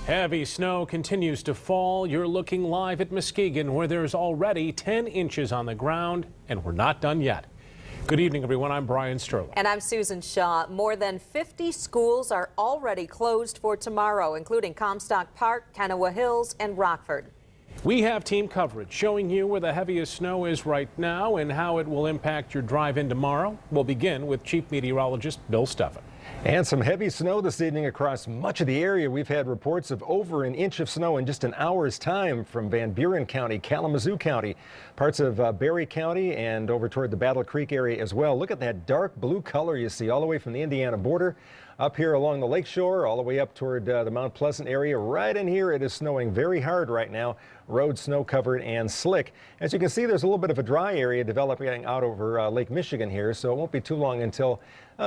Heavy snow continues to fall. You're looking live at Muskegon, where there's already 10 inches on the ground, and we're not done yet. Good evening, everyone. I'm Brian Sterling. And I'm Susan Shaw. More than 50 schools are already closed for tomorrow, including Comstock Park, Kanawha Hills, and Rockford. We have team coverage showing you where the heaviest snow is right now and how it will impact your drive in tomorrow. We'll begin with Chief Meteorologist Bill Steffen. And some heavy snow this evening across much of the area. We've had reports of over an inch of snow in just an hour's time from Van Buren County, Kalamazoo County, parts of Berry County, and over toward the Battle Creek area as well. Look at that dark blue color you see all the way from the Indiana border up here along the lakeshore, all the way up toward the Mount Pleasant area. Right in here, it is snowing very hard right now. Roads snow covered and slick. As you can see, there's a little bit of a dry area developing out over Lake Michigan here, so it won't be too long until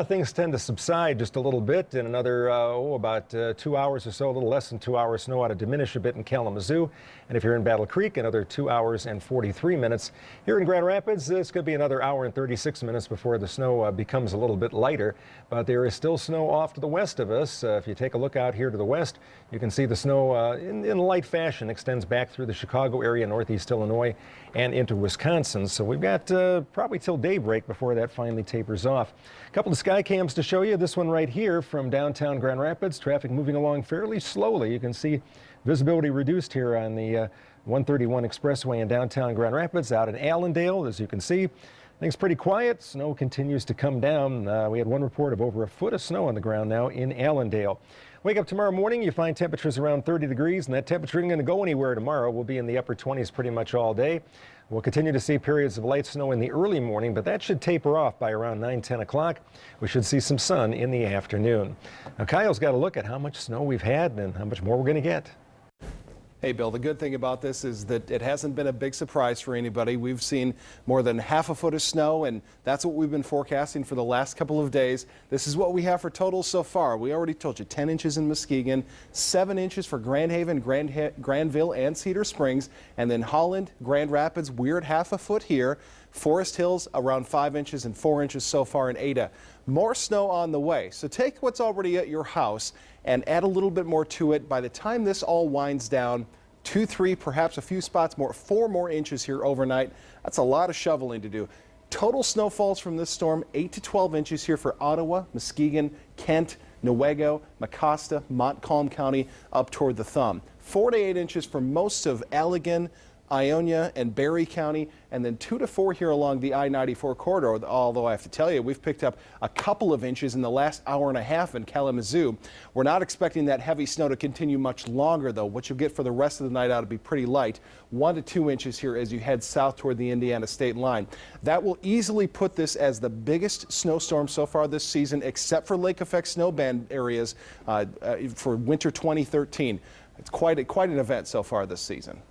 things tend to subside just a little bit. In another, about 2 hours or so, a little less than 2 hours, snow ought to diminish a bit in Kalamazoo. And if you're in Battle Creek, another 2 hours and 43 minutes. Here in Grand Rapids, it's going to be another hour and 36 minutes before the snow becomes a little bit lighter. But there is still snow off to the west of us. If you take a look out here to the west, you can see the snow in light fashion extends back through the Chicago area, northeast Illinois, and into Wisconsin. So we've got probably till daybreak before that finally tapers off. A couple of sky cams to show you. This one right here from downtown Grand Rapids. Traffic moving along fairly slowly. You can see visibility reduced here on the 131 Expressway in downtown Grand Rapids. Out in Allendale, as you can see, things pretty quiet. Snow continues to come down. We had one report of over a foot of snow on the ground now in Allendale. Wake up tomorrow morning, you find temperatures around 30 degrees, and that temperature isn't going to go anywhere tomorrow. We'll be in the upper 20s pretty much all day. We'll continue to see periods of light snow in the early morning, but that should taper off by around 9-10 o'clock. We should see some sun in the afternoon. Now, Kyle's got to look at how much snow we've had and how much more we're going to get. Hey, Bill, the good thing about this is that it hasn't been a big surprise for anybody. We've seen more than half a foot of snow, and that's what we've been forecasting for the last couple of days. This is what we have for totals so far. We already told you 10 inches in Muskegon, 7 inches for Grand Haven, Granville, and Cedar Springs, and then Holland, Grand Rapids, we're at half a foot here. Forest Hills around 5 inches and 4 inches so far in Ada. More snow on the way. So take what's already at your house and add a little bit more to it. By the time this all winds down, 2, 3, perhaps a few spots more, 4 more inches here overnight. That's a lot of shoveling to do. Total snowfalls from this storm, 8 to 12 inches here for Ottawa, Muskegon, Kent, Newaygo, Mecosta, Montcalm County, up toward the thumb. 4 to 8 inches for most of Allegan, Ionia, and Berry County, and then 2 to 4 here along the I-94 corridor, although I have to tell you, we've picked up a couple of inches in the last hour and a half in Kalamazoo. We're not expecting that heavy snow to continue much longer, though. What you'll get for the rest of the night ought to be pretty light, 1 to 2 inches here as you head south toward the Indiana state line. That will easily put this as the biggest snowstorm so far this season, except for lake effect snowband areas for winter 2013. It's quite an event so far this season.